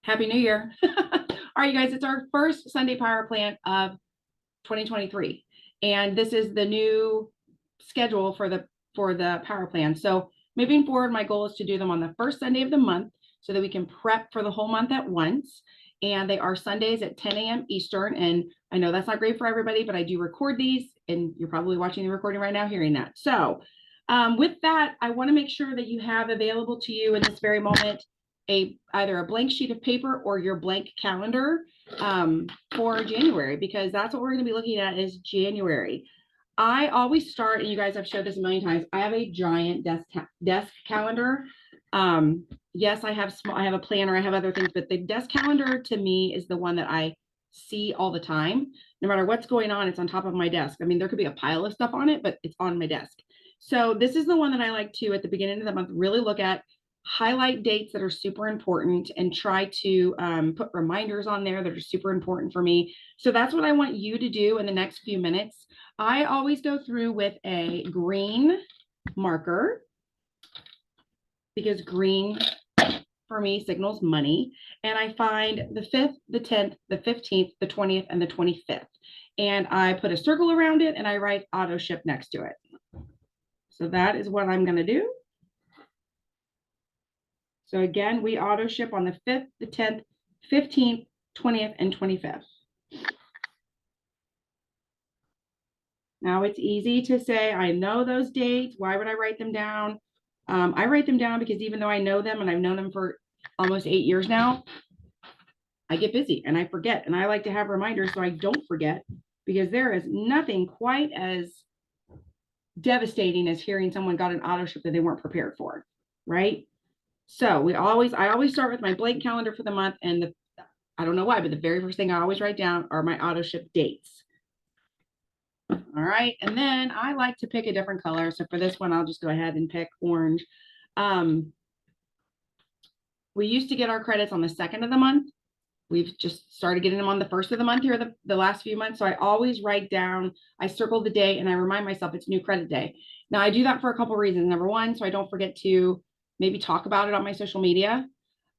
Happy New Year. All right, you guys, it's our first Sunday power plant of 2023. And this is the new schedule for the power plan. So moving forward, my goal is to do them on the first Sunday of the month so that we can prep for the whole month at once. And they are Sundays at 10 a.m. Eastern. And I know that's not great for everybody, but I do record these, and you're probably watching the recording right now, hearing that. So with that, I want to make sure that you have available to you in this very moment either a blank sheet of paper or your blank calendar for January, because that's what we're going to be looking at is January. I always start, and you guys have showed this a million times, I have a giant desk calendar. Yes, I have a planner, I have other things, but the desk calendar to me is the one that I see all the time. No matter what's going on, it's on top of my desk. I mean, there could be a pile of stuff on it, but it's on my desk. So this is the one that I like to, at the beginning of the month, really look at, highlight dates that are super important, and try to put reminders on there that are super important for me. So that's what I want you to do in the next few minutes. I always go through with a green marker because green for me signals money. And I find the 5th, the 10th, the 15th, the 20th, and the 25th. And I put a circle around it and I write auto ship next to it. So that is what I'm going to do. So again, we auto ship on the 5th, the 10th, 15th, 20th, and 25th. Now it's easy to say, I know those dates. Why would I write them down? I write them down because even though I know them and I've known them for almost 8 years now, I get busy and I forget. And I like to have reminders so I don't forget, because there is nothing quite as devastating as hearing someone got an auto ship that they weren't prepared for, right? So I always start with my blank calendar for the month, and I don't know why, but the very first thing I always write down are my auto ship dates. All right, and then I like to pick a different color. So for this one, I'll just go ahead and pick orange. We used to get our credits on the 2nd of the month. We've just started getting them on the 1st of the month here the last few months. So I always write down, I circle the day and I remind myself it's new credit day. Now I do that for a couple of reasons. Number one, so I don't forget to maybe talk about it on my social media.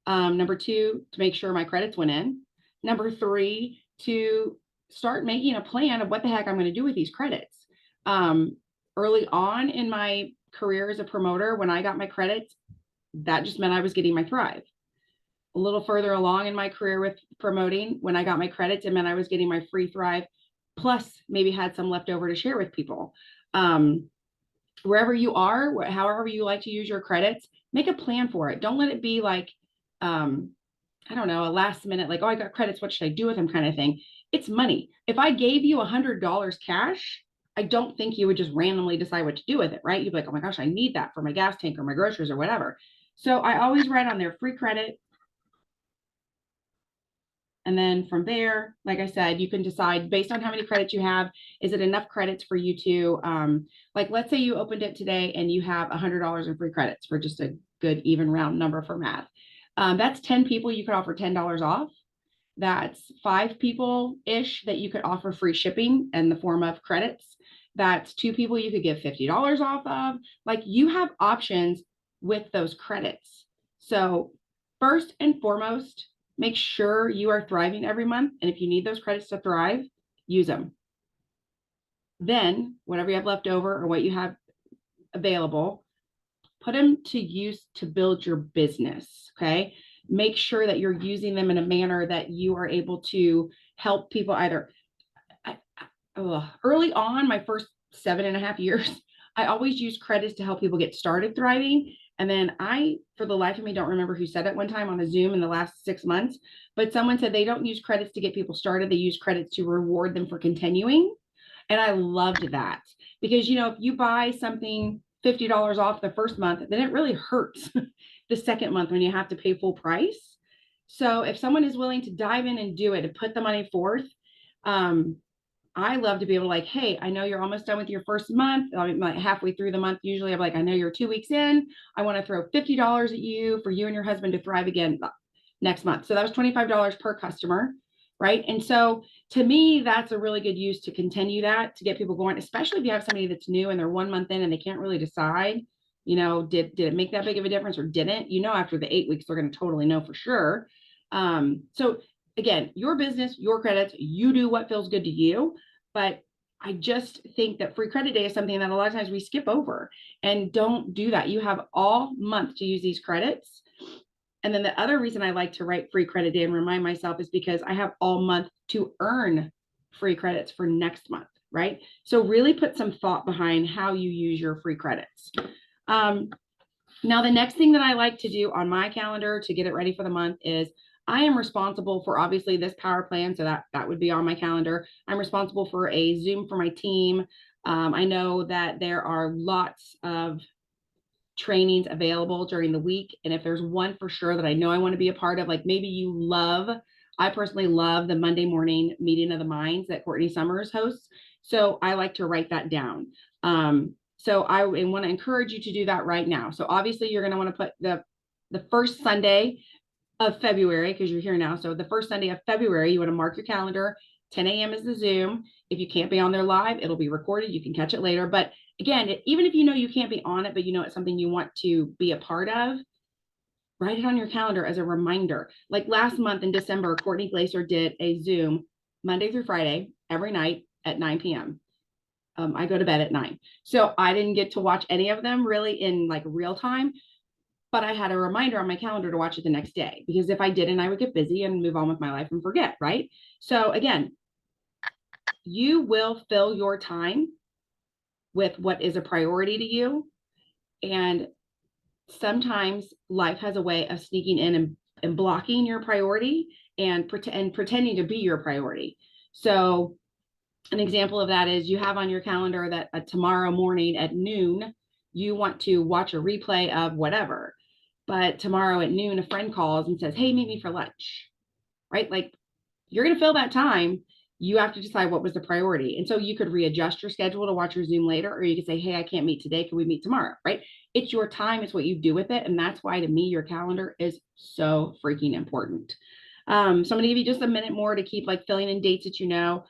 Number two, to make sure my credits went in. Number three, to start making a plan of what the heck I'm going to do with these credits. Early on in my career as a promoter, when I got my credits, that just meant I was getting my Thrive. A little further along in my career with promoting, when I got my credits, it meant I was getting my free Thrive, plus maybe had some left over to share with people. Wherever you are, however you like to use your credits, make a plan for it. Don't let it be like, I don't know, a last minute, like, oh, I got credits, what should I do with them kind of thing. It's money. If I gave you $100 cash, I don't think you would just randomly decide what to do with it, right? You'd be like, oh my gosh, I need that for my gas tank or my groceries or whatever. So I always write on there free credit. And then from there, like I said, you can decide based on how many credits you have, is it enough credits for you to, like, let's say you opened it today and you have $100 in free credits for just a good even round number for math. That's 10 people you could offer $10 off. That's 5 people-ish that you could offer free shipping in the form of credits. That's 2 people you could give $50 off of. Like, you have options with those credits. So first and foremost, make sure you are thriving every month. And if you need those credits to thrive, use them. Then whatever you have left over or what you have available, put them to use to build your business. Okay. Make sure that you're using them in a manner that you are able to help people either. Early on, my first 7.5 years, I always used credits to help people get started thriving. And then I, for the life of me, don't remember who said it one time on a Zoom in the last 6 months, but someone said they don't use credits to get people started. They use credits to reward them for continuing. And I loved that because, you know, if you buy something $50 off the first month, then it really hurts the second month when you have to pay full price. So if someone is willing to dive in and do it and put the money forth, I love to be able to like, hey, I know you're almost done with your first month. I'm like halfway through the month. Usually I'm like, I know you're 2 weeks in. I want to throw $50 at you for you and your husband to thrive again next month. So that was $25 per customer, right? And so to me, that's a really good use to continue that, to get people going, especially if you have somebody that's new and they're 1 month in and they can't really decide, you know, did it make that big of a difference or didn't? You know, after the 8 weeks, they're going to totally know for sure. So again, your business, your credits, you do what feels good to you. But I just think that free credit day is something that a lot of times we skip over, and don't do that. You have all month to use these credits. And then the other reason I like to write free credit day and remind myself is because I have all month to earn free credits for next month, right? So really put some thought behind how you use your free credits. Now, the next thing that I like to do on my calendar to get it ready for the month is I am responsible for obviously this power plan. So that would be on my calendar. I'm responsible for a Zoom for my team. I know that there are lots of trainings available during the week. And if there's one for sure that I know I want to be a part of, like maybe I personally love the Monday morning meeting of the minds that Courtney Summers hosts. So I like to write that down. So I want to encourage you to do that right now. So obviously you're going to want to put the first Sunday of February, because you're here now. So the first Sunday of February, you want to mark your calendar. 10 a.m. is the Zoom. If you can't be on there live, it'll be recorded. You can catch it later. But again, even if you know you can't be on it, but you know it's something you want to be a part of, write it on your calendar as a reminder. Like last month in December, Courtney Glaser did a Zoom Monday through Friday every night at 9 p.m. I go to bed at 9. So I didn't get to watch any of them really in like real time, but I had a reminder on my calendar to watch it the next day, because if I didn't, I would get busy and move on with my life and forget, right? So again, you will fill your time with what is a priority to you. And sometimes life has a way of sneaking in and blocking your priority and pretending to be your priority. So an example of that is you have on your calendar that tomorrow morning at noon, you want to watch a replay of whatever. But tomorrow at noon, a friend calls and says, hey, meet me for lunch, right? Like you're going to fill that time. You have to decide what was the priority. And so you could readjust your schedule to watch your Zoom later, or you could say, hey, I can't meet today. Can we meet tomorrow? Right? It's your time. It's what you do with it. And that's why to me, your calendar is so freaking important. So I'm going to give you just a minute more to keep like filling in dates that you know.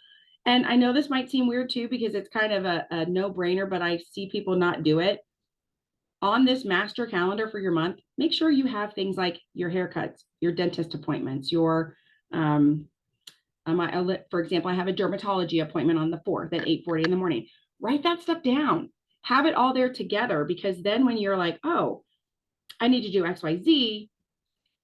And I know this might seem weird too, because it's kind of a no-brainer, but I see people not do it. On this master calendar for your month, make sure you have things like your haircuts, your dentist appointments, your for example, I have a dermatology appointment on the 4th at 8:40 in the morning. Write that stuff down. Have it all there together, because then when you're like, oh, I need to do XYZ,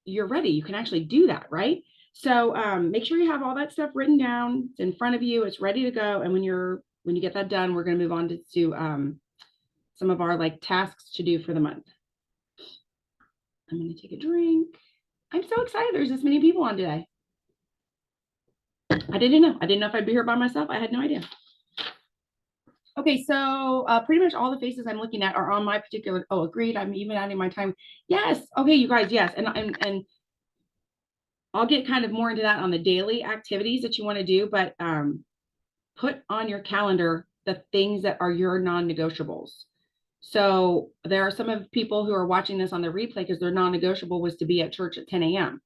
you're ready. You can actually do that, right? So make sure you have all that stuff written down. It's in front of you. It's ready to go. And when you get that done, we're going to move on to some of our like tasks to do for the month. I'm going to take a drink. I'm so excited. There's this many people on today. I didn't know if I'd be here by myself. I had no idea. Okay, so pretty much all the faces I'm looking at are on my particular. Oh, agreed. I'm even adding my time. Yes. Okay, you guys. Yes, and I'll get kind of more into that on the daily activities that you want to do, but put on your calendar the things that are your non-negotiables. So there are some of people who are watching this on the replay because their non-negotiable was to be at church at 10 a.m.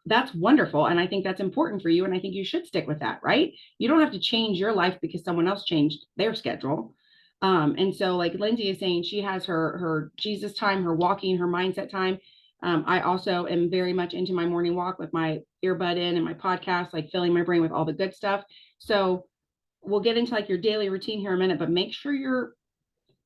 That's wonderful. And I think that's important for you. And I think you should stick with that, right? You don't have to change your life because someone else changed their schedule. And so like Lindsay is saying, she has her Jesus time, her walking, her mindset time. I also am very much into my morning walk with my earbud in and my podcast, like filling my brain with all the good stuff. So we'll get into like your daily routine here in a minute, but make sure you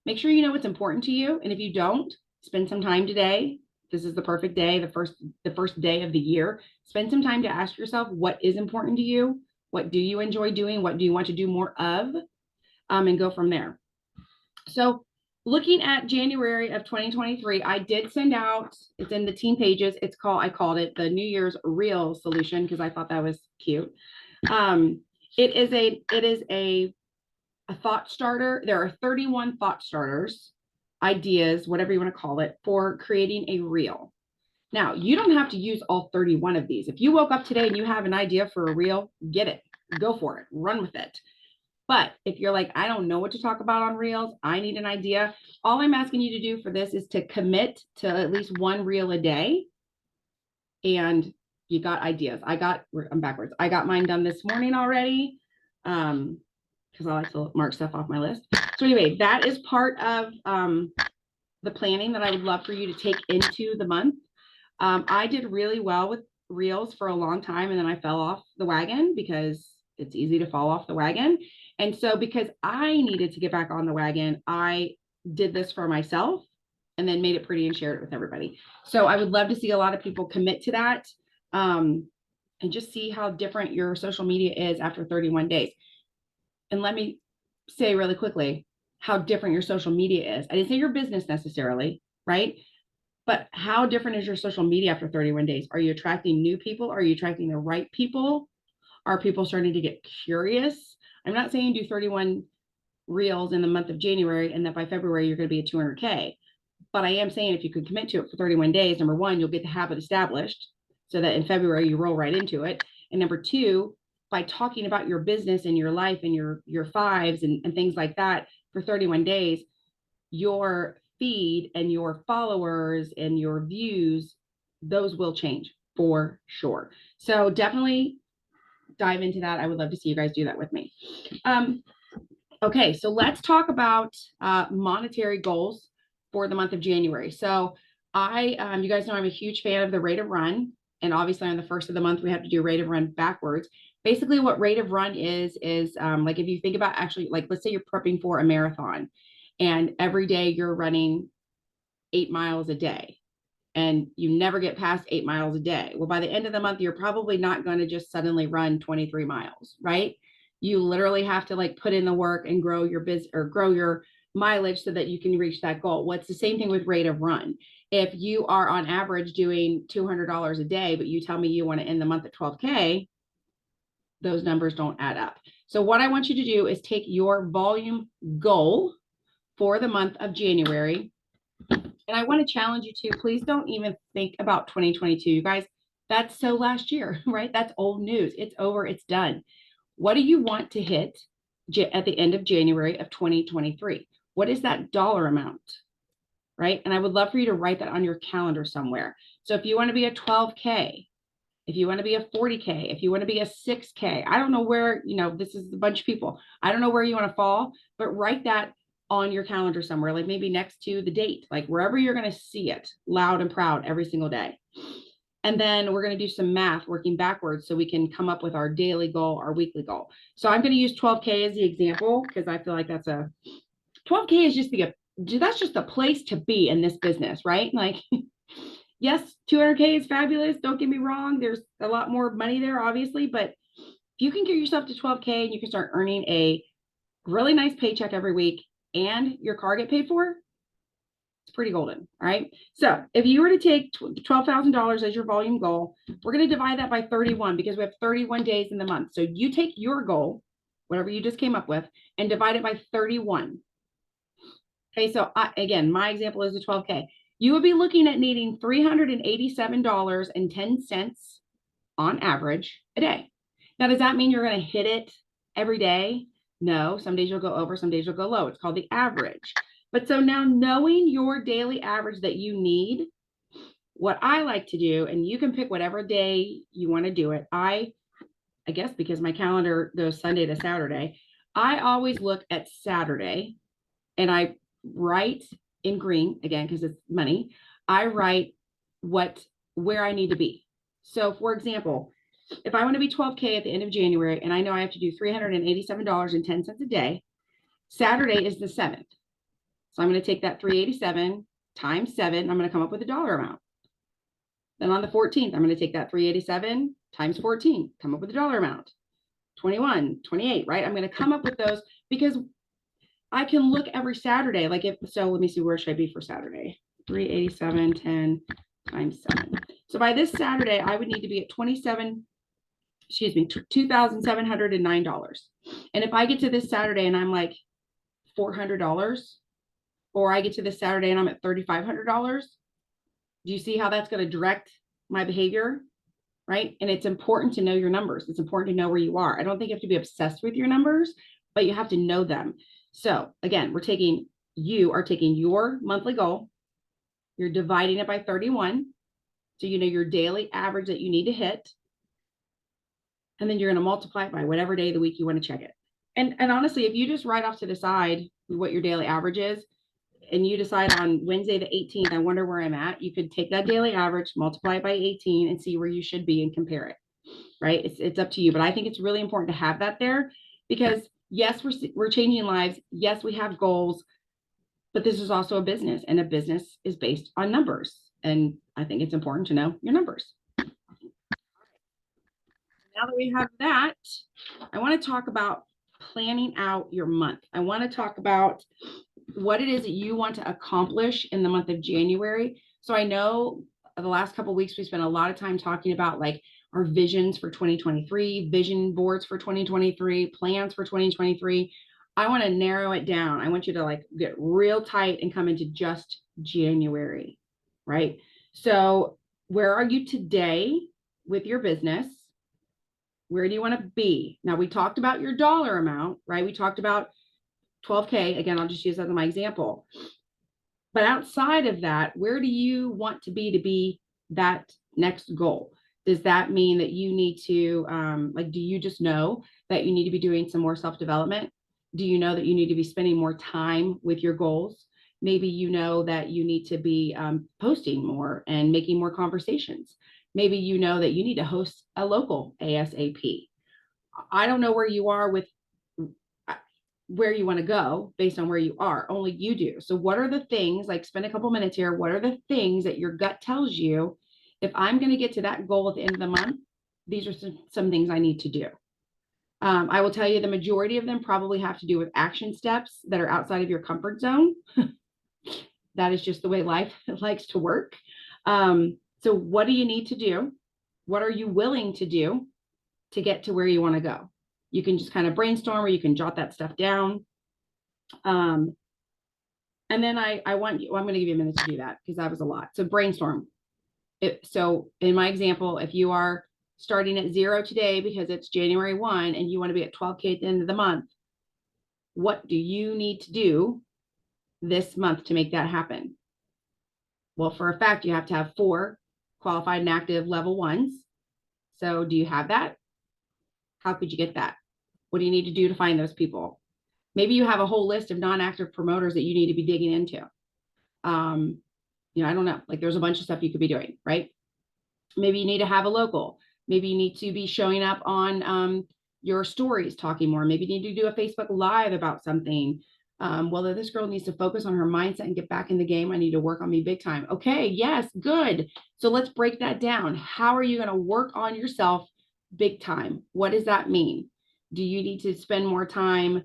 know what's important to you. And if you don't, spend some time today. This is the perfect day, the first day of the year. Spend some time to ask yourself, what is important to you? What do you enjoy doing? What do you want to do more of? And go from there. So looking at January of 2023, I did send out, it's in the team pages. I called it the New Year's Reel Solution because I thought that was cute. It is a thought starter. There are 31 thought starters, ideas, whatever you want to call it, for creating a reel. Now, you don't have to use all 31 of these. If you woke up today and you have an idea for a reel, get it, go for it, run with it. But if you're like, I don't know what to talk about on reels, I need an idea. All I'm asking you to do for this is to commit to at least one reel a day. And you got ideas. I'm backwards. I got mine done this morning already. Because I like to mark stuff off my list. So anyway, that is part of the planning that I would love for you to take into the month. I did really well reels for a long time, and then I fell off the wagon because it's easy to fall off the wagon. And so because I needed to get back on the wagon, I did this for myself and then made it pretty and shared it with everybody. So I would love to see a lot of people commit to that, and just see how different your social media is after 31 days. And let me say really quickly how different your social media is. I didn't say your business necessarily, right? But how different is your social media after 31 days? Are you attracting new people? Are you attracting the right people? Are people starting to get curious? I'm not saying do 31 reels in the month of January and that by February you're going to be at 200K. But I am saying if you can commit to it for 31 days, number one, you'll get the habit established so that in February you roll right into it. And number two, by talking about your business and your life and your fives and things like that for 31 days, your feed and your followers and your views, those will change for sure. So definitely dive into that. I would love to see you guys do that with me. Okay, so let's talk about monetary goals for the month of January. So you guys know I'm a huge fan of the rate of run. And obviously on the first of the month, we have to do rate of run backwards. Basically what rate of run is like if you think about actually, like, let's say you're prepping for a marathon and every day you're running 8 miles a day and you never get past 8 miles a day. Well, by the end of the month, you're probably not going to just suddenly run 23 miles, right? You literally have to like put in the work and grow your business or grow your mileage so that you can reach that goal. Well, it's the same thing with rate of run. If you are on average doing $200 a day, but you tell me you want to end the month at 12K, those numbers don't add up. So what I want you to do is take your volume goal for the month of January. And I want to challenge you to please don't even think about 2022. You guys, that's so last year, right? That's old news. It's over. It's done. What do you want to hit at the end of January of 2023? What is that dollar amount, right? And I would love for you to write that on your calendar somewhere. So if you want to be a 12K, if you want to be a 40K, if you want to be a 6K, I don't know where, this is a bunch of people. I don't know where you want to fall, but write that on your calendar somewhere, like maybe next to the date, like wherever you're going to see it loud and proud every single day. And then we're going to do some math working backwards so we can come up with our daily goal, our weekly goal. So I'm going to use 12K as the example because I feel like 12K is that's just the place to be in this business, right? Like, yes, 200K is fabulous. Don't get me wrong. There's a lot more money there, obviously, but if you can get yourself to 12K and you can start earning a really nice paycheck every week and your car get paid for, it's pretty golden. All right. So if you were to take $12,000 as your volume goal, we're going to divide that by 31 because we have 31 days in the month. So you take your goal, whatever you just came up with, and divide it by 31. Okay. So again, my example is the 12K. You would be looking at needing $387.10 on average a day. Now, does that mean you're going to hit it every day? No, some days you'll go over, some days you'll go low. It's called the average. But so now knowing your daily average that you need, what I like to do, and you can pick whatever day you want to do it. I guess because my calendar goes Sunday to Saturday, I always look at Saturday and I write in green again, because it's money. I write where I need to be. So for example, if I want to be 12K at the end of January and I know I have to do $387.10 a day, Saturday is the 7th. So I'm going to take that 387 times 7. I'm going to come up with a dollar amount. Then on the 14th, I'm going to take that 387 times 14, come up with a dollar amount. 21, 28, right? I'm going to come up with those because I can look every Saturday. Let me see, where should I be for Saturday? 387.10 times 7. So by this Saturday, I would need to be at $2,709. And if I get to this Saturday and I'm like $400, or I get to this Saturday and I'm at $3,500, do you see how that's going to direct my behavior? Right? And it's important to know your numbers. It's important to know where you are. I don't think you have to be obsessed with your numbers, but you have to know them. So again, you are taking your monthly goal, you're dividing it by 31. So you know your daily average that you need to hit. And then you're going to multiply it by whatever day of the week you want to check it. And honestly, if you just write off to the side what your daily average is, and you decide on Wednesday the 18th, I wonder where I'm at, you could take that daily average, multiply it by 18 and see where you should be and compare it, right? It's up to you. But I think it's really important to have that there because yes, we're changing lives. Yes, we have goals, but this is also a business and a business is based on numbers. And I think it's important to know your numbers. Now that we have that, I want to talk about planning out your month. I want to talk about what it is that you want to accomplish in the month of January. So I know the last couple of weeks we spent a lot of time talking about like our visions for 2023, vision boards for 2023, plans for 2023. I want to narrow it down. I want you to like get real tight and come into just January, right? So where are you today with your business? Where do you want to be? Now we talked about your dollar amount, right? We talked about 12K. Again, I'll just use that as my example. But outside of that, where do you want to be that next goal? Does that mean that you need to, do you just know that you need to be doing some more self-development? Do you know that you need to be spending more time with your goals? Maybe you know that you need to be posting more and making more conversations. Maybe you know that you need to host a local ASAP. I don't know where you are with where you want to go based on where you are. Only you do. So what are the things, like spend a couple minutes here, what are the things that your gut tells you, if I'm going to get to that goal at the end of the month, these are some things I need to do. I will tell you the majority of them probably have to do with action steps that are outside of your comfort zone. That is just the way life likes to work. So what do you need to do? What are you willing to do to get to where you want to go? You can just kind of brainstorm or you can jot that stuff down. And then I want you, I'm going to give you a minute to do that because that was a lot. So brainstorm. So in my example, if you are starting at 0 today because it's January 1 and you want to be at 12K at the end of the month, what do you need to do this month to make that happen? Well, for a fact, you have to have 4 qualified and active level 1s. So do you have that? How could you get that? What do you need to do to find those people? Maybe you have a whole list of non-active promoters that you need to be digging into. I don't know, like there's a bunch of stuff you could be doing, right? Maybe you need to have a local. Maybe you need to be showing up on your stories, talking more. Maybe you need to do a Facebook Live about something. Well, this girl needs to focus on her mindset and get back in the game. I need to work on me big time. Okay, yes, good. So let's break that down. How are you going to work on yourself big time? What does that mean? Do you need to spend more time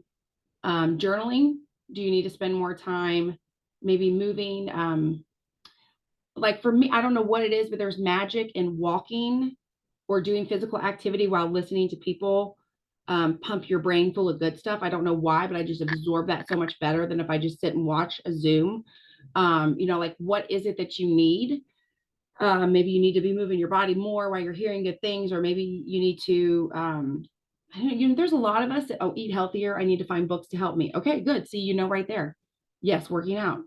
journaling? Do you need to spend more time maybe moving? Like for me, I don't know what it is, but there's magic in walking or doing physical activity while listening to people pump your brain full of good stuff. I don't know why, but I just absorb that so much better than if I just sit and watch a Zoom. Like what is it that you need? Maybe you need to be moving your body more while you're hearing good things, or maybe you need to, there's a lot of us that, eat healthier. I need to find books to help me. Okay, good. See, right there. Yes, working out.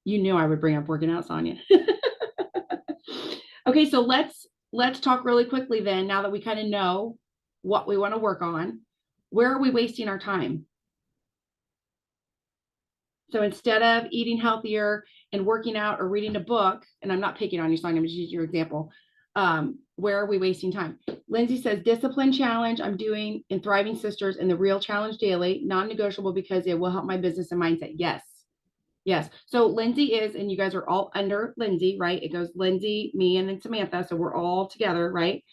You knew I would bring up working out, Sonia. Okay, so let's talk really quickly then, now that we kind of know what we want to work on. Where are we wasting our time? So instead of eating healthier and working out or reading a book, and I'm not picking on you, Sonia, I'm just using your example. Where are we wasting time? Lindsay says, discipline challenge I'm doing in Thriving Sisters and the Real Challenge Daily, non-negotiable because it will help my business and mindset. Yes. Yes. So Lindsay is, and you guys are all under Lindsay, right? It goes Lindsay, me, and then Samantha. So we're all together, right?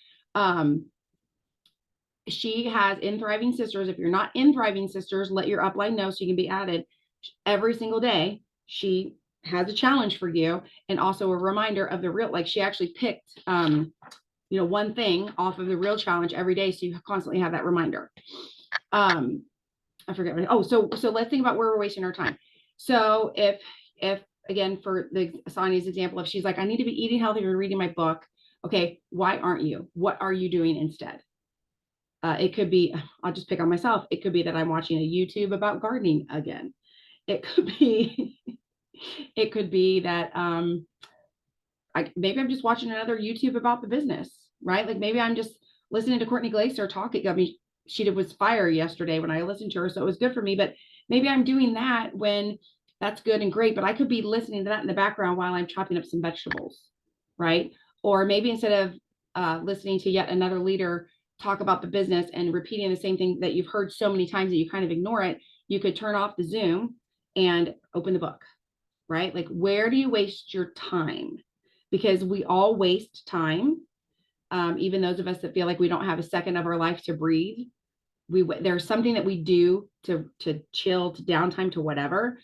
She has in Thriving Sisters. If you're not in Thriving Sisters, let your upline know so you can be added. Every single day, she has a challenge for you and also a reminder of the real, like she actually picked, one thing off of the real challenge every day. So you constantly have that reminder. I forget. So let's think about where we're wasting our time. So if again, for the Sonia's example, if she's like, I need to be eating healthy or reading my book. Okay, why aren't you? What are you doing instead? It could be, I'll just pick on myself. It could be that I'm watching a YouTube about gardening again. It could be, that maybe I'm just watching another YouTube about the business, right? Like maybe I'm just listening to Courtney Glaser talking. I mean, she was fire yesterday when I listened to her, so it was good for me. But maybe I'm doing that when That's good and great, but I could be listening to that in the background while I'm chopping up some vegetables, right? Or maybe instead of listening to yet another leader talk about the business and repeating the same thing that you've heard so many times that you kind of ignore it, you could turn off the Zoom and open the book, right? Like, where do you waste your time? Because we all waste time. Even those of us that feel like we don't have a second of our life to breathe, there's something that we do to chill, to downtime, to whatever,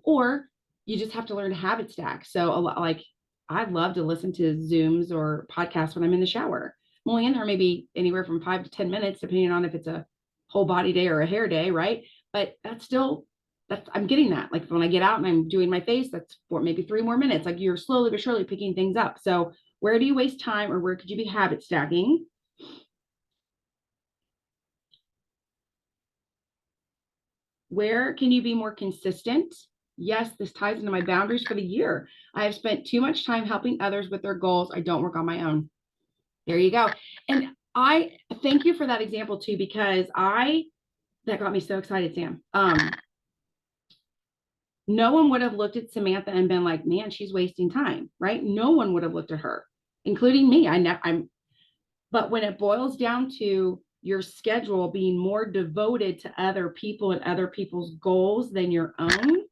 or you just have to learn to habit stack. So a lot, like, I love to listen to Zooms or podcasts when I'm in the shower. I'm only in there maybe anywhere from 5 to 10 minutes, depending on if it's a whole body day or a hair day, right? But I'm getting that. Like, when I get out and I'm doing my face, that's for maybe 3 more minutes. Like, you're slowly but surely picking things up. So where do you waste time, or where could you be habit stacking? Where can you be more consistent? Yes, this ties into my boundaries for the year. I have spent too much time helping others with their goals. I don't work on my own. There you go. And I thank you for that example too, because that got me so excited, Sam. No one would have looked at Samantha and been like, man, she's wasting time, right? No one would have looked at her, including me. But when it boils down to your schedule being more devoted to other people and other people's goals than your own,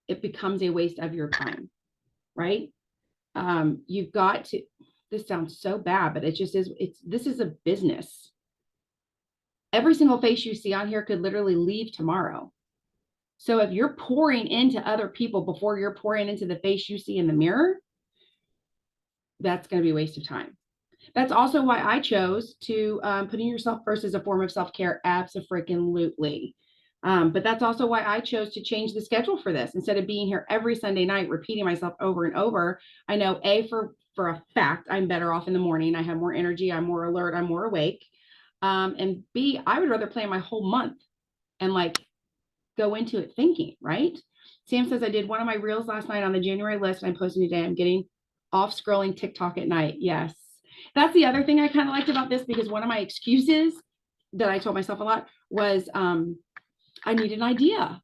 it becomes a waste of your time, right? You've got to, this sounds so bad, but it just is, this is a business. Every single face you see on here could literally leave tomorrow. So if you're pouring into other people before you're pouring into the face you see in the mirror, that's going to be a waste of time. That's also why I chose to putting yourself first as a form of self-care. Abso-freaking-lutely. But that's also why I chose to change the schedule for this. Instead of being here every Sunday night, repeating myself over and over, I know for a fact, I'm better off in the morning. I have more energy. I'm more alert. I'm more awake. And B, I would rather plan my whole month and like go into it thinking, right? Sam says, I did one of my reels last night on the January list, and I'm posting today. I'm getting off scrolling TikTok at night. Yes. That's the other thing I kind of liked about this, because one of my excuses that I told myself a lot was I need an idea.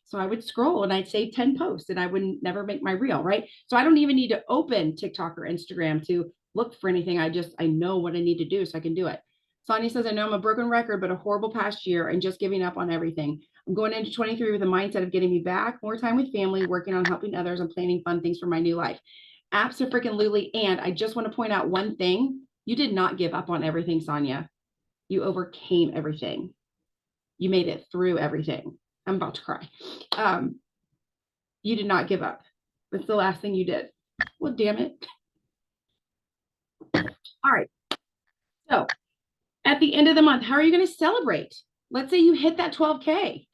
So I would scroll and I'd save 10 posts and I would never make my reel, right? So I don't even need to open TikTok or Instagram to look for anything. I know what I need to do so I can do it. Sonia says, I know I'm a broken record, but a horrible past year and just giving up on everything. I'm going into 23 with a mindset of getting me back, more time with family, working on helping others, and planning fun things for my new life. Abso-freaking-lutely. And I just want to point out one thing. You did not give up on everything, Sonia. You overcame everything. You made it through everything. I'm about to cry. You did not give up. That's the last thing you did. Well, damn it. All right. So at the end of the month, how are you going to celebrate? Let's say you hit that 12K.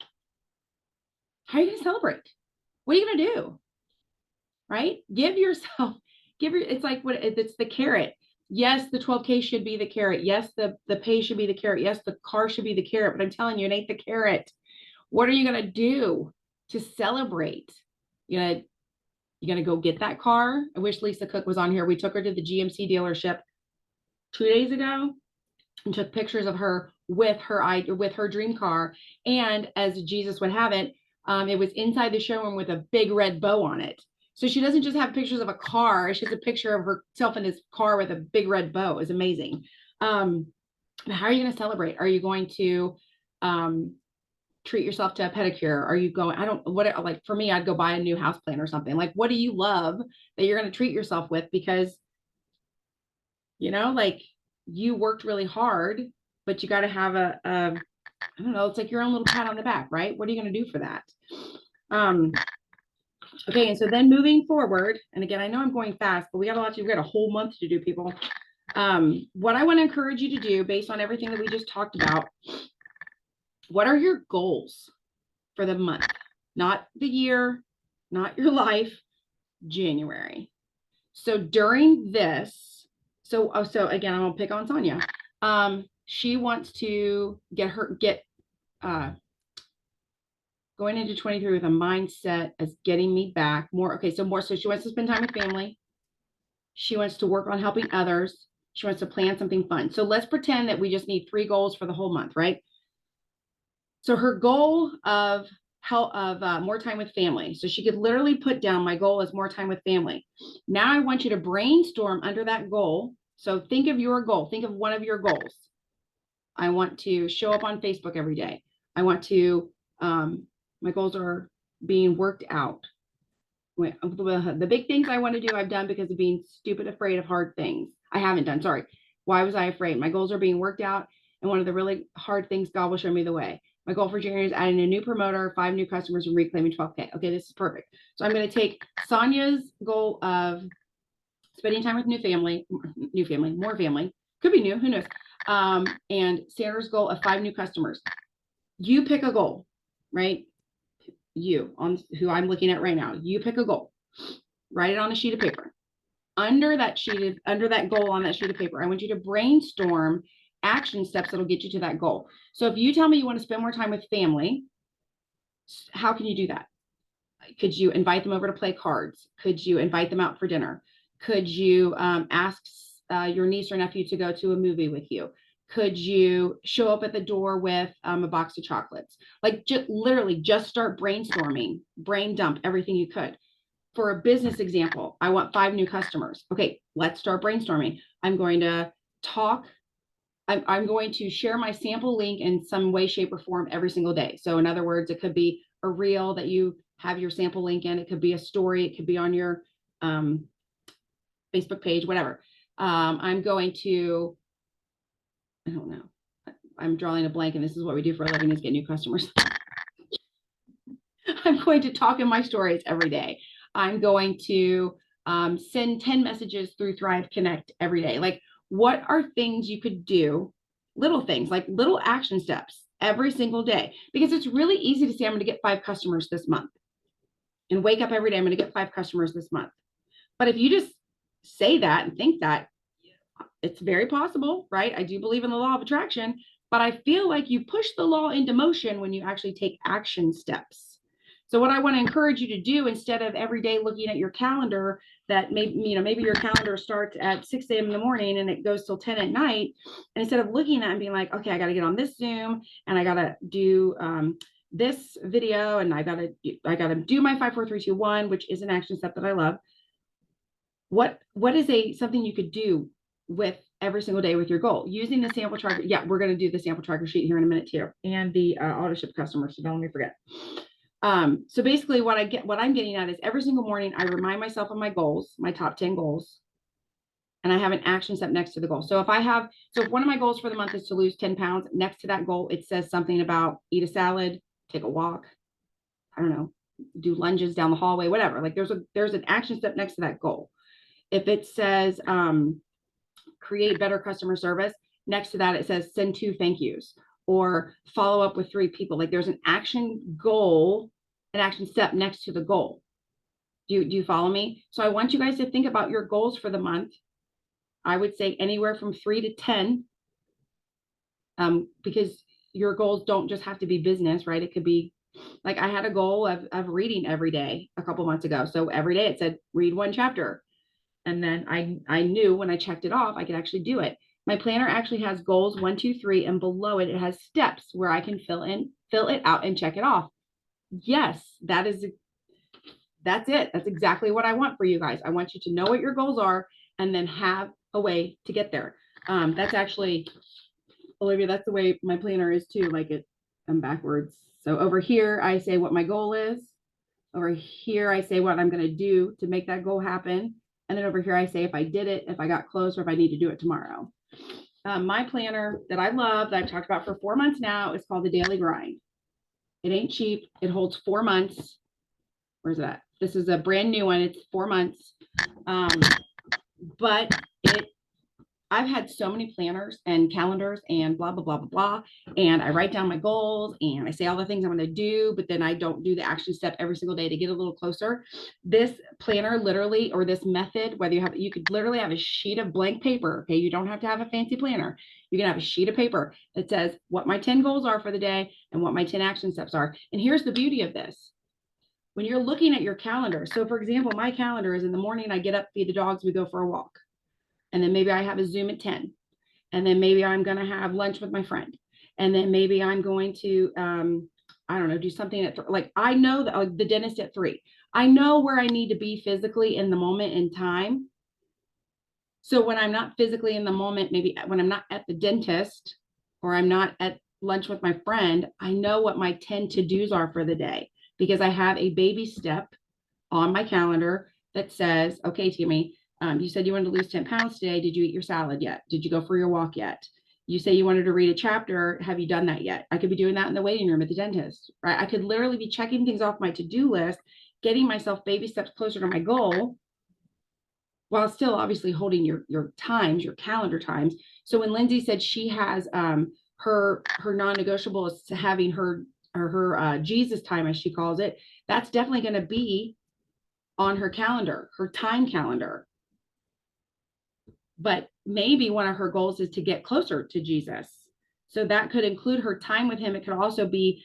How are you going to celebrate? What are you going to do? Right? It's like it's the carrot. Yes, the 12K should be the carrot. Yes, the pay should be the carrot. Yes, the car should be the carrot, but I'm telling you, it ain't the carrot. What are you going to do to celebrate? You're gonna go get that car. I wish Lisa Cook was on here. We took her to the GMC dealership 2 days ago and took pictures of her with her dream car. And as Jesus would have it, it was inside the showroom with a big red bow on it. So she doesn't just have pictures of a car; she has a picture of herself in this car with a big red bow. It's amazing. How are you going to celebrate? Are you going to treat yourself to a pedicure? Are you going, like for me, I'd go buy a new house plan or something. Like, what do you love that you're going to treat yourself with? Because, like, you worked really hard, but you got to have I don't know, it's like your own little pat on the back, right? What are you going to do for that? Okay. And so then moving forward, and again, I know I'm going fast, but we got a whole month to do, people. What I want to encourage you to do based on everything that we just talked about, what are your goals for the month? Not the year, not your life, January. So during this, so again, I'm gonna pick on Sonia. She wants to get going into 23 with a mindset as getting me back more. Okay, so she wants to spend time with family. She wants to work on helping others. She wants to plan something fun. So let's pretend that we just need 3 goals for the whole month, right? So her goal of more time with family. So she could literally put down, my goal is more time with family. Now I want you to brainstorm under that goal. So think of your goal. Think of one of your goals. I want to show up on Facebook every day. I want to, my goals are being worked out. The big things I want to do, I've done because of being stupid afraid of hard things. I haven't done, sorry. Why was I afraid? My goals are being worked out. And one of the really hard things, God will show me the way. My goal for January is adding a new promoter, 5 new customers, and reclaiming 12K. Okay, this is perfect. So I'm going to take Sonia's goal of spending time with more family, could be new, who knows? And Sanders' goal of 5 new customers. You pick a goal, right? You, on who I'm looking at right now, you pick a goal, write it on a sheet of paper. Under that goal on that sheet of paper, I want you to brainstorm action steps that'll get you to that goal. So if you tell me you want to spend more time with family, how can you do that? Could you invite them over to play cards? Could you invite them out for dinner? Could you ask your niece or nephew to go to a movie with you? Could you show up at the door with a box of chocolates? Like literally just start brainstorming, brain dump everything you could. For a business example, I want 5 new customers. Okay, let's start brainstorming. I'm going to share my sample link in some way, shape, or form every single day. So in other words, it could be a reel that you have your sample link in. It could be a story. It could be on your Facebook page, whatever. I'm going to, I don't know. I'm drawing a blank, and this is what we do for a living, is get new customers. I'm going to talk in my stories every day. I'm going to send 10 messages through Thrive Connect every day. Like, what are things you could do, little things, like little action steps every single day? Because it's really easy to say, I'm going to get 5 customers this month, and wake up every day, I'm going to get 5 customers this month. But if you just say that and think that, it's very possible, right? I do believe in the law of attraction, but I feel like you push the law into motion when you actually take action steps. So what I want to encourage you to do, instead of every day looking at your calendar, that maybe your calendar starts at 6 a.m. in the morning and it goes till 10 at night. And instead of looking at it and being like, okay, I got to get on this Zoom and I got to do this video and I got to do my 5, 4, 3, 2, 1, which is an action step that I love. What is something you could do with every single day with your goal using the sample tracker? Yeah, we're going to do the sample tracker sheet here in a minute too, and the auto ship customers. So don't let me forget. So basically what I'm getting at is every single morning I remind myself of my goals, my top 10 goals, and I have an action step next to the goal. So if one of my goals for the month is to lose 10 pounds, next to that goal, it says something about eat a salad, take a walk, I don't know, do lunges down the hallway, whatever. Like there's an action step next to that goal. If it says create better customer service, next to that it says send 2 thank yous or follow up with 3 people. Like there's an action goal, an action step next to the goal. Do you follow me? So I want you guys to think about your goals for the month. I would say anywhere from 3 to 10, because your goals don't just have to be business, right? It could be like I had a goal of reading every day a couple months ago. So every day it said read 1 chapter. And then I knew when I checked it off, I could actually do it. My planner actually has goals 1, 2, 3, and below it, it has steps where I can fill it out and check it off. Yes, that's it. That's exactly what I want for you guys. I want you to know what your goals are and then have a way to get there. That's actually, Olivia, that's the way my planner is too. Like I'm backwards. So over here, I say what my goal is. Over here, I say what I'm going to do to make that goal happen. And then over here, I say if I did it, if I got close, or if I need to do it tomorrow. My planner that I love, that I've talked about for 4 months now, is called the Daily Grind. It ain't cheap. It holds 4 months. Where's that? This is a brand new one. It's 4 months. But I've had so many planners and calendars and blah, blah, blah, blah, blah. And I write down my goals and I say all the things I'm going to do, but then I don't do the action step every single day to get a little closer. This planner literally, or this method, you could literally have a sheet of blank paper. Okay. You don't have to have a fancy planner. You can have a sheet of paper that says what my 10 goals are for the day and what my 10 action steps are. And here's the beauty of this. When you're looking at your calendar. So for example, my calendar is in the morning, I get up, feed the dogs, we go for a walk. And then maybe I have a Zoom at 10. And then maybe I'm going to have lunch with my friend. And then maybe I'm going to I don't know, do something at like, I know that the dentist at 3. I know where I need to be physically in the moment in time. So when I'm not physically in the moment, maybe when I'm not at the dentist or I'm not at lunch with my friend, I know what my 10 to-dos are for the day because I have a baby step on my calendar that says, okay, Tammy, you said you wanted to lose 10 pounds today. Did you eat your salad yet? Did you go for your walk yet? You say you wanted to read a chapter. Have you done that yet? I could be doing that in the waiting room at the dentist, right? I could literally be checking things off my to-do list, getting myself baby steps closer to my goal while still obviously holding your times, your calendar times. So when Lindsay said she has her non-negotiable is having her Jesus time, as she calls it, that's definitely going to be on her calendar, her time calendar. But maybe one of her goals is to get closer to Jesus. So that could include her time with him. It could also be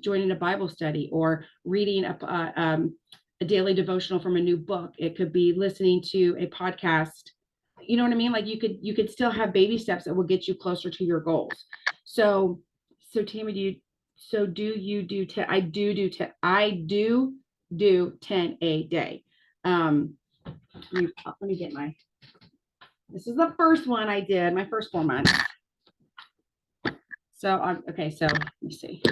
joining a Bible study or reading a daily devotional from a new book. It could be listening to a podcast. You know what I mean? Like you could still have baby steps that will get you closer to your goals. So Tammy, I do 10 a day. Let me get this is the first one I did, my first 4 months. So, okay, so let me see.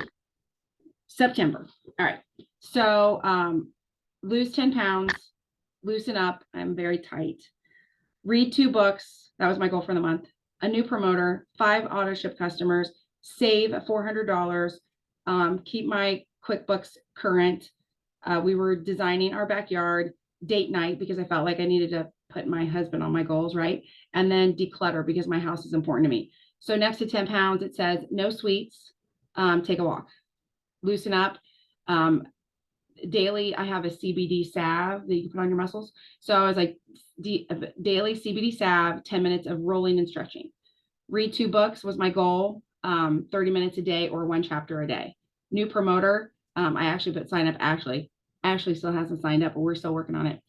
September. All right. So, lose 10 pounds, loosen up. I'm very tight. Read 2 books. That was my goal for the month. A new promoter, 5 auto ship customers, save $400, keep my QuickBooks current. We were designing our backyard, date night, because I felt like I needed to put my husband on my goals, right? And then declutter because my house is important to me. So next to 10 pounds, it says no sweets, take a walk, loosen up. Daily, I have a CBD salve that you can put on your muscles. So I was like, daily CBD salve, 10 minutes of rolling and stretching. Read 2 books was my goal, 30 minutes a day or 1 chapter a day. New promoter, I actually put sign up. Ashley still hasn't signed up, but we're still working on it.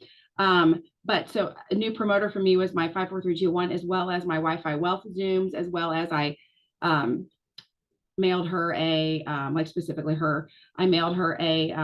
But so a new promoter for me was my 5, 4, 3, 2, 1, as well as my Wi-Fi wealth Zooms, as well as I mailed her like specifically her, I mailed her a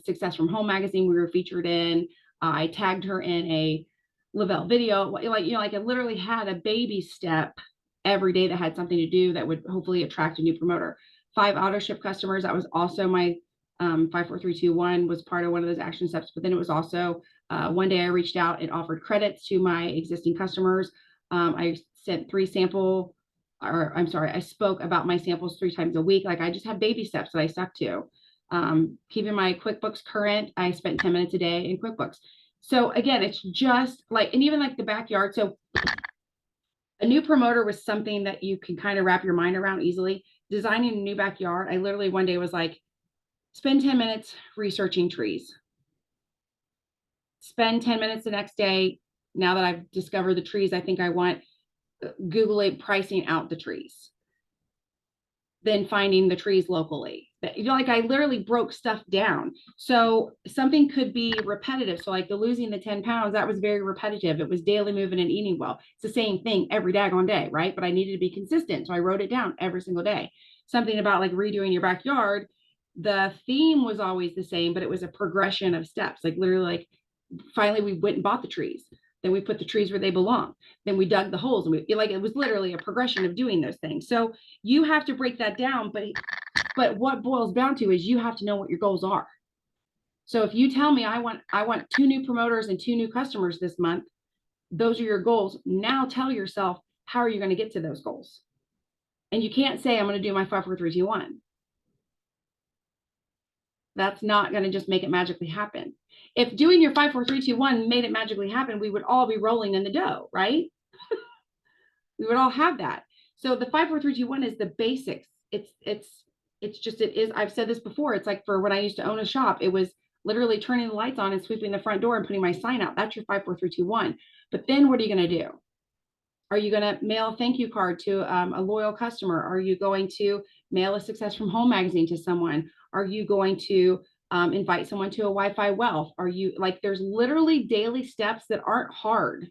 Success from Home magazine we were featured in. I tagged her in a Lavelle video, like, you know, like I literally had a baby step every day that had something to do that would hopefully attract a new promoter. 5 auto ship customers. That was also my 5, 4, 3, 2, 1 was part of one of those action steps. But then it was also one day I reached out and offered credits to my existing customers. I sent 3 sample, or I'm sorry, I spoke about my samples 3 times a week. Like I just have baby steps that I stuck to. Keeping my QuickBooks current, I spent 10 minutes a day in QuickBooks. So again, it's just like, and even like the backyard. So a new promoter was something that you can kind of wrap your mind around easily. Designing a new backyard, I literally one day was like, spend 10 minutes researching trees. Spend 10 minutes the next day. Now that I've discovered the trees I think I want, Googling pricing out the trees. Then finding the trees locally. You know, like I literally broke stuff down. So something could be repetitive. So like the losing the 10 pounds, that was very repetitive. It was daily moving and eating well. It's the same thing every daggone day, right? But I needed to be consistent. So I wrote it down every single day. Something about like redoing your backyard. The theme was always the same, but it was a progression of steps. Like literally, like finally we went and bought the trees. Then we put the trees where they belong. Then we dug the holes, and we like it was literally a progression of doing those things. So you have to break that down, but what boils down to is you have to know what your goals are. So if you tell me I want 2 new promoters and 2 new customers this month, those are your goals. Now tell yourself, how are you going to get to those goals? And you can't say I'm going to do my 5, 4, 3, 2, 1. That's not going to just make it magically happen. If doing your 5, 4, 3, 2, 1 made it magically happen, we would all be rolling in the dough, right? We would all have that. So the 5, 4, 3, 2, 1 is the basics. It is. I've said this before. It's like for when I used to own a shop, it was literally turning the lights on and sweeping the front door and putting my sign out. That's your 5, 4, 3, 2, 1. But then what are you going to do? Are you going to mail a thank you card to a loyal customer? Are you going to mail a Success from Home magazine to someone? Are you going to invite someone to a Wi-Fi wealth? Are you like, there's literally daily steps that aren't hard.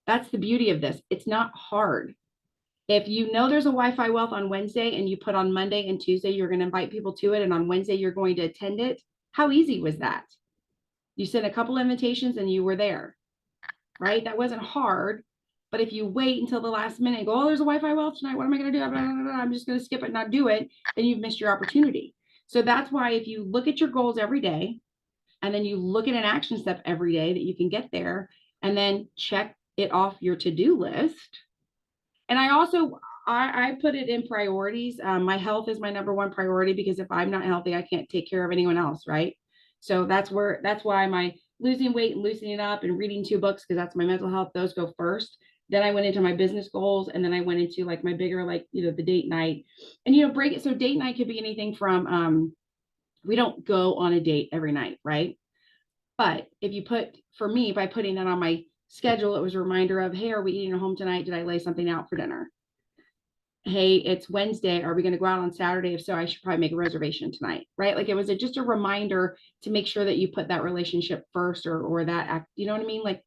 That's the beauty of this. It's not hard. If you know there's a Wi-Fi Wealth on Wednesday and you put on Monday and Tuesday, you're going to invite people to it, and on Wednesday you're going to attend it, how easy was that? You sent a couple invitations and you were there, right? That wasn't hard. But if you wait until the last minute and go, oh, there's a Wi-Fi Wealth tonight, what am I going to do? Blah, blah, blah, blah. I'm just going to skip it and not do it. Then you've missed your opportunity. So that's why if you look at your goals every day, and then you look at an action step every day that you can get there, and then check it off your to-do list. And I also, I put it in priorities. My health is my number one priority, because if I'm not healthy, I can't take care of anyone else, right? So that's why my losing weight and loosening up and reading 2 books, because that's my mental health, those go first. Then I went into my business goals, and then I went into like my bigger, like, the date night, and break it. So date night could be anything from, we don't go on a date every night, right? But if you put, for me, by putting that on my schedule, it was a reminder of, hey, are we eating at home tonight? Did I lay something out for dinner? Hey, it's Wednesday. Are we going to go out on Saturday? If so, I should probably make a reservation tonight, right? Like, it was just a reminder to make sure that you put that relationship first, or that act, you know what I mean? Like,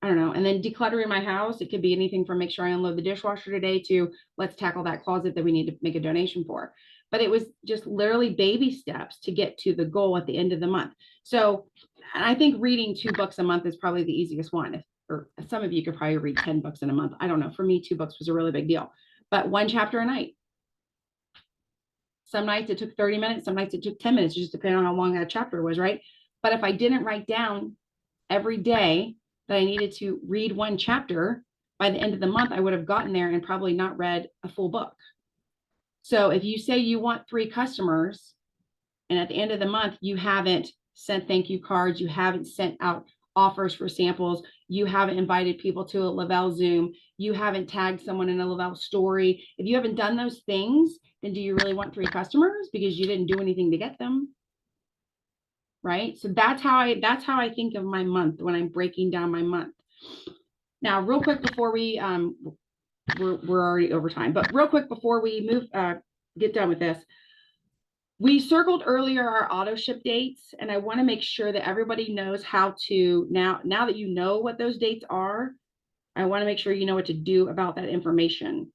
I don't know. And then decluttering my house, it could be anything from make sure I unload the dishwasher today to let's tackle that closet that we need to make a donation for. But it was just literally baby steps to get to the goal at the end of the month. So, and I think reading 2 books a month is probably the easiest one. Or some of you could probably read 10 books in a month. I don't know. For me, 2 books was a really big deal. But 1 chapter a night. Some nights it took 30 minutes. Some nights it took 10 minutes, just depending on how long that chapter was, right? But if I didn't write down every day that I needed to read 1 chapter, by the end of the month, I would have gotten there and probably not read a full book. So if you say you want 3 customers, and at the end of the month, you haven't sent thank you cards, you haven't sent out offers for samples, you haven't invited people to a Le-Vel Zoom, you haven't tagged someone in a Le-Vel story. If you haven't done those things, then do you really want 3 customers? Because you didn't do anything to get them. Right? So that's how I think of my month when I'm breaking down my month. Now, real quick before we we're already over time, but real quick before we move get done with this, we circled earlier our auto ship dates, and I want to make sure that everybody knows how to, now that you know what those dates are, I want to make sure you know what to do about that information.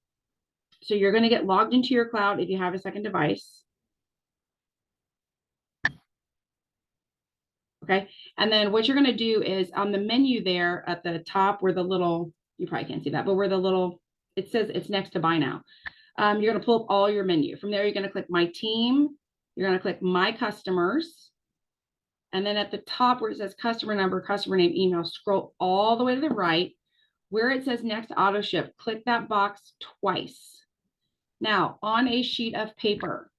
So you're going to get logged into your cloud if you have a second device. Okay. And then what you're going to do is on the menu there at the top where the little, you probably can't see that, but where the little, it says it's next to buy now. You're going to pull up all your menu. From there, you're going to click my team. You're going to click my customers. And then at the top where it says customer number, customer name, email, scroll all the way to the right where it says next auto ship, click that box twice. Now on a sheet of paper,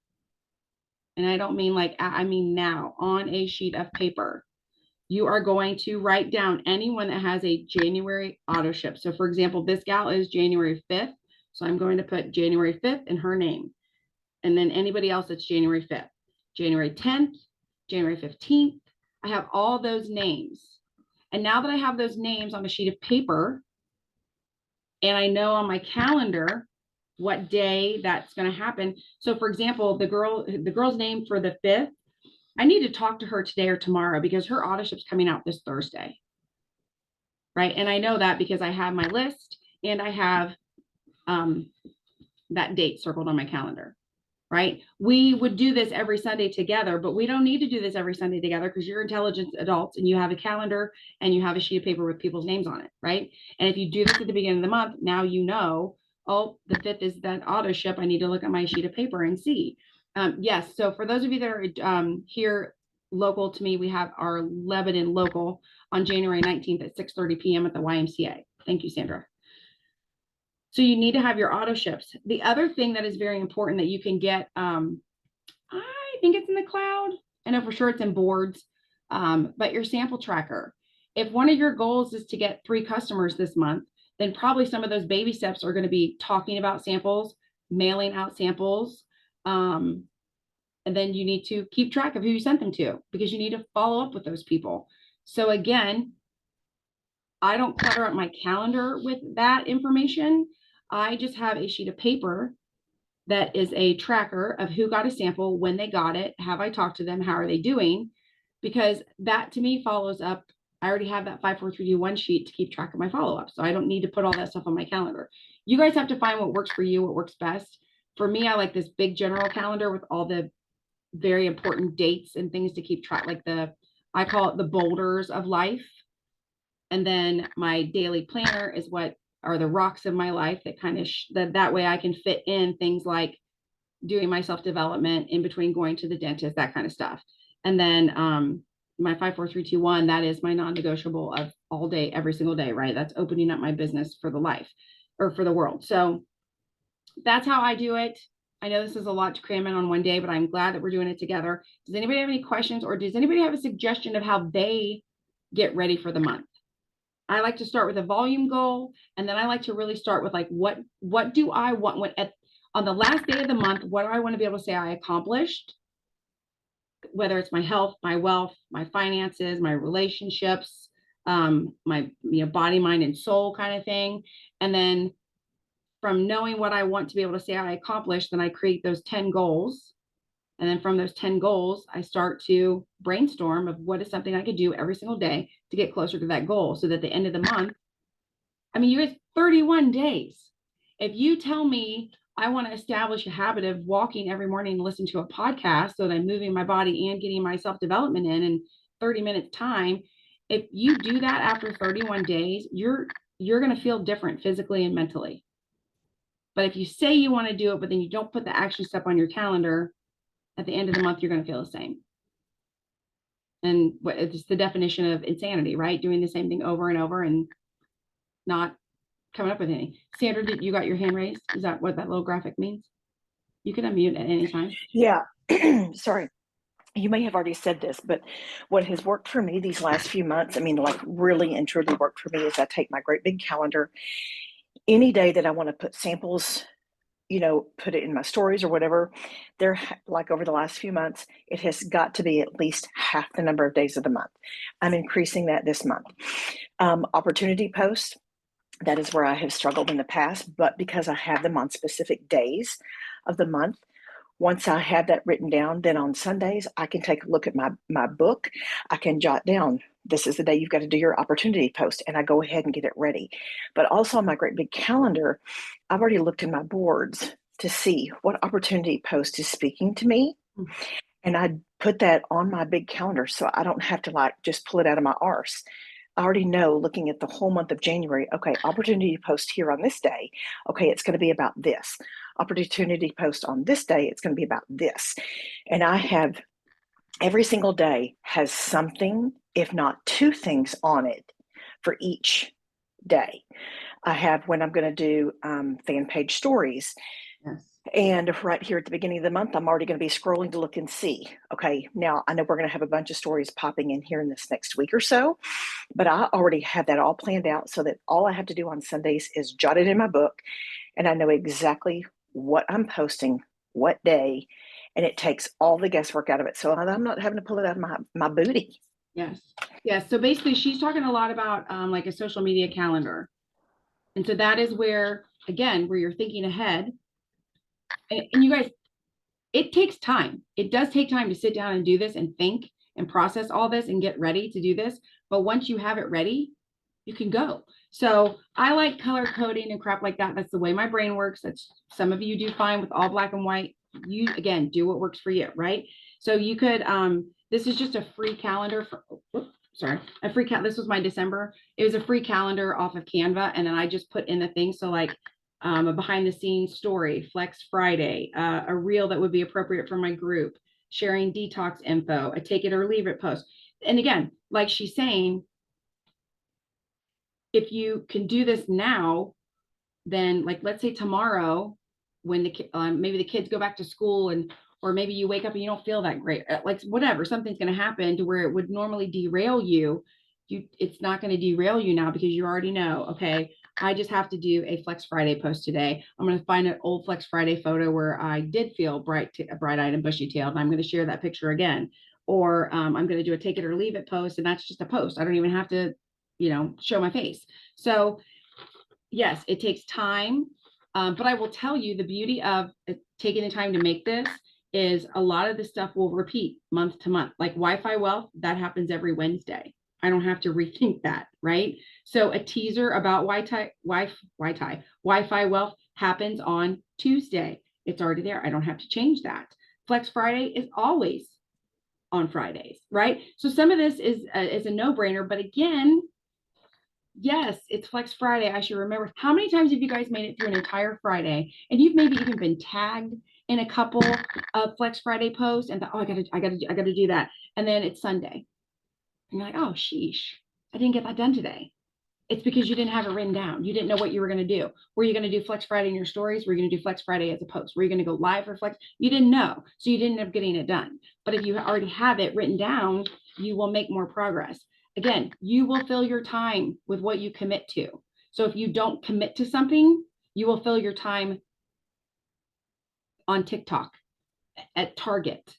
and I don't mean like, I mean now on a sheet of paper, you are going to write down anyone that has a January auto ship. So for example, this gal is January 5th. So I'm going to put January 5th in her name. And then anybody else that's January 5th, January 10th, January 15th. I have all those names. And now that I have those names on a sheet of paper, and I know on my calendar what day that's going to happen. So for example, the girl's name for the 5th, I need to talk to her today or tomorrow because her auto ship's coming out this Thursday. Right. And I know that because I have my list and I have that date circled on my calendar. Right. We would do this every Sunday together, but we don't need to do this every Sunday together because you're intelligent adults and you have a calendar and you have a sheet of paper with people's names on it. Right. And if you do this at the beginning of the month, now you know, oh, the 5th is that auto ship. I need to look at my sheet of paper and see. Yes. So for those of you that are here local to me, we have our Lebanon local on January 19th at 6:30 p.m. at the YMCA. Thank you, Sandra. So you need to have your auto ships. The other thing that is very important that you can get, I think it's in the cloud. I know for sure it's in boards, but your sample tracker. If one of your goals is to get 3 customers this month, then probably some of those baby steps are going to be talking about samples, mailing out samples, and then you need to keep track of who you sent them to because you need to follow up with those people. So again, I don't clutter up my calendar with that information. I just have a sheet of paper that is a tracker of who got a sample, when they got it, have I talked to them, how are they doing? Because that to me follows up I already have that 5, 4, 3, 2, 1 sheet to keep track of my follow-up. So I don't need to put all that stuff on my calendar. You guys have to find what works for you, what works best. For me, I like this big general calendar with all the very important dates and things to keep track, like I call it the boulders of life. And then my daily planner is what are the rocks of my life that kind of that way I can fit in things like doing my self-development in between going to the dentist, that kind of stuff. And then my 5, 4, 3, 2, 1, that is my non-negotiable of all day, every single day, right? That's opening up my business for the life or for the world. So that's how I do it. I know this is a lot to cram in on one day, but I'm glad that we're doing it together. Does anybody have any questions, or does anybody have a suggestion of how they get ready for the month? I like to start with a volume goal, and then I like to really start with like, what do I want on the last day of the month? What do I want to be able to say I accomplished? Whether it's my health, my wealth, my finances, my relationships, my body, mind, and soul kind of thing. And then from knowing what I want to be able to say I accomplished, then I create those 10 goals. And then from those 10 goals, I start to brainstorm of what is something I could do every single day to get closer to that goal. So that at the end of the month, I mean, you guys, 31 days. If you tell me I want to establish a habit of walking every morning and listen to a podcast so that I'm moving my body and getting my self-development in 30 minutes time, if you do that after 31 days, you're going to feel different physically and mentally. But if you say you want to do it, but then you don't put the action step on your calendar, at the end of the month, you're going to feel the same. And it's the definition of insanity, right? Doing the same thing over and over and not coming up with any. Sandra, did you got your hand raised? Is that what that little graphic means? You can unmute at any time. Yeah. Sorry. You may have already said this, but what has worked for me these last few months, I mean, like really and truly worked for me, is I take my great big calendar. Any day that I want to put samples, put it in my stories or whatever, they're like over the last few months, it has got to be at least half the number of days of the month. I'm increasing that this month. Opportunity posts, that is where I have struggled in the past, but because I have them on specific days of the month, once I have that written down, then on Sundays, I can take a look at my book. I can jot down, this is the day you've got to do your opportunity post, and I go ahead and get it ready. But also on my great big calendar, I've already looked in my boards to see what opportunity post is speaking to me. And I put that on my big calendar so I don't have to just pull it out of my arse. I already know, looking at the whole month of January, okay, opportunity post here on this day. Okay, it's going to be about this. Opportunity post on this day, it's going to be about this. And I have every single day has something, if not 2 things on it for each day. I have when I'm going to do fan page stories. Yes. And right here at the beginning of the month, I'm already going to be scrolling to look and see, okay, now I know we're going to have a bunch of stories popping in here in this next week or so, but I already have that all planned out so that all I have to do on Sundays is jot it in my book, and I know exactly what I'm posting, what day, and it takes all the guesswork out of it. So I'm not having to pull it out of my booty. Yes. Yes. So basically she's talking a lot about like a social media calendar. And so that is where, again, where you're thinking ahead. And you guys, it takes time. It does take time to sit down and do this and think and process all this and get ready to do this. But once you have it ready, you can go. So I like color coding and crap like that. That's the way my brain works. That's some of you do fine with all black and white. You, again, do what works for you, right? So you could, this is just a free calendar for, a free this was my December. It was a free calendar off of Canva. And then I just put in the things. So like a behind the scenes story, Flex Friday, a reel that would be appropriate for my group, sharing detox info, a take it or leave it post. And again, like she's saying, if you can do this now, then like, let's say tomorrow when maybe the kids go back to school or maybe you wake up and you don't feel that great, like whatever, something's going to happen to where it would normally derail you. It's not going to derail you now because you already know, okay, I just have to do a Flex Friday post today. I'm going to find an old Flex Friday photo where I did feel bright-eyed and bushy-tailed, and I'm going to share that picture again. Or I'm going to do a take it or leave it post, and that's just a post. I don't even have to, show my face. So yes, it takes time. But I will tell you the beauty of taking the time to make this is a lot of the stuff will repeat month to month. Like Wi-Fi Wealth, that happens every Wednesday. I don't have to rethink that, right? So a teaser about Wi-Fi wealth happens on Tuesday. It's already there. I don't have to change that. Flex Friday is always on Fridays, right? So some of this is a no-brainer, but again, yes, it's Flex Friday. I should remember. How many times have you guys made it through an entire Friday and you've maybe even been tagged in a couple of Flex Friday posts and thought, oh, I gotta do that. And then it's Sunday. And you're like, oh, sheesh, I didn't get that done today. It's because you didn't have it written down. You didn't know what you were going to do. Were you going to do Flex Friday in your stories? Were you going to do Flex Friday as a post? Were you going to go live for Flex? You didn't know. So you didn't end up getting it done. But if you already have it written down, you will make more progress. Again, you will fill your time with what you commit to. So if you don't commit to something, you will fill your time on TikTok, at Target,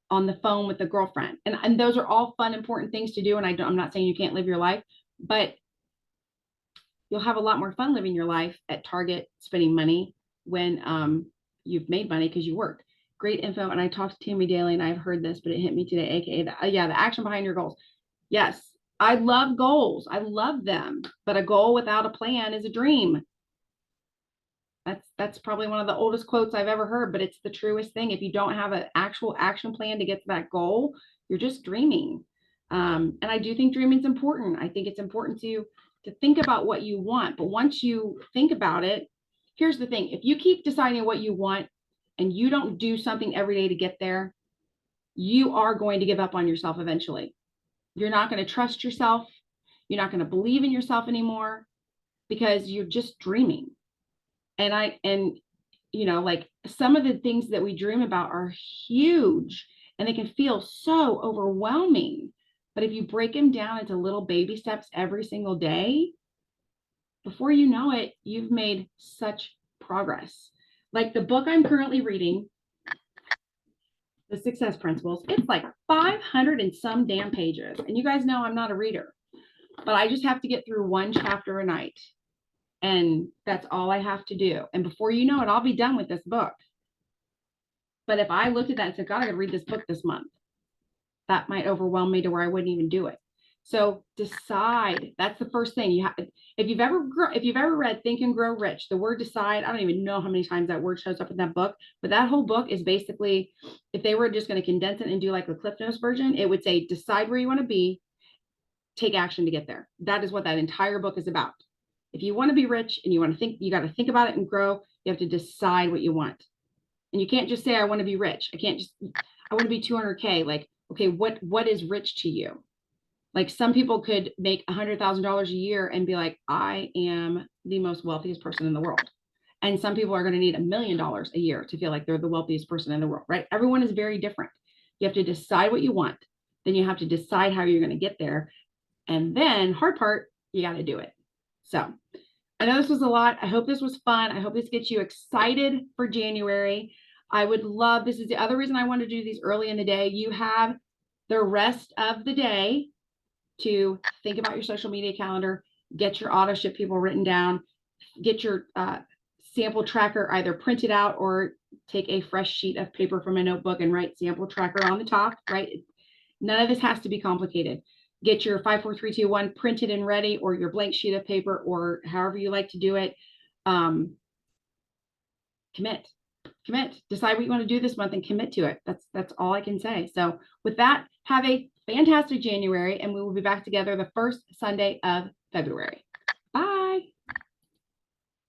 on the phone with a girlfriend. And those are all fun, important things to do. And I'm not saying you can't live your life, but you'll have a lot more fun living your life at Target, spending money when you've made money because you worked. Great info. And I talked to Tammy Daly, and I've heard this, but it hit me today, aka the action behind your goals. Yes, I love goals. I love them, but a goal without a plan is a dream. That's probably one of the oldest quotes I've ever heard, but it's the truest thing. If you don't have an actual action plan to get to that goal, you're just dreaming. And I do think dreaming is important. I think it's important to think about what you want. But once you think about it, here's the thing. If you keep deciding what you want and you don't do something every day to get there, you are going to give up on yourself eventually. You're not going to trust yourself. You're not going to believe in yourself anymore because you're just dreaming. And you know, like some of the things that we dream about are huge and they can feel so overwhelming. But if you break them down into little baby steps every single day, before you know it, you've made such progress. Like the book I'm currently reading, The Success Principles, it's like 500 and some damn pages. And you guys know I'm not a reader, but I just have to get through one chapter a night. And that's all I have to do. And before you know it, I'll be done with this book. But if I looked at that and said, God, I gotta read this book this month, that might overwhelm me to where I wouldn't even do it. So decide. That's the first thing you have. If you've ever read Think and Grow Rich, the word decide, I don't even know how many times that word shows up in that book, but that whole book is basically, if they were just going to condense it and do like the Cliff Notes version, it would say, decide where you want to be, take action to get there. That is what that entire book is about. If you want to be rich and you want to think, you got to think about it and grow. You have to decide what you want. And you can't just say, I want to be rich. I want to be 200K. Like, okay, what is rich to you? Like some people could make $100,000 a year and be like, I am the most wealthiest person in the world. And some people are going to need $1 million a year to feel like they're the wealthiest person in the world, right? Everyone is very different. You have to decide what you want. Then you have to decide how you're going to get there. And then hard part, you got to do it. So I know this was a lot. I hope this was fun. I hope this gets you excited for January. I would love, this is the other reason I want to do these early in the day. You have the rest of the day to think about your social media calendar, get your auto ship people written down, get your sample tracker either printed out or take a fresh sheet of paper from a notebook and write sample tracker on the top, right? None of this has to be complicated. Get your 5, 4, 3, 2, 1 printed and ready, or your blank sheet of paper, or however you like to do it. Commit, decide what you want to do this month and commit to it. That's all I can say. So with that, have a fantastic January, and we will be back together the first Sunday of February. Bye.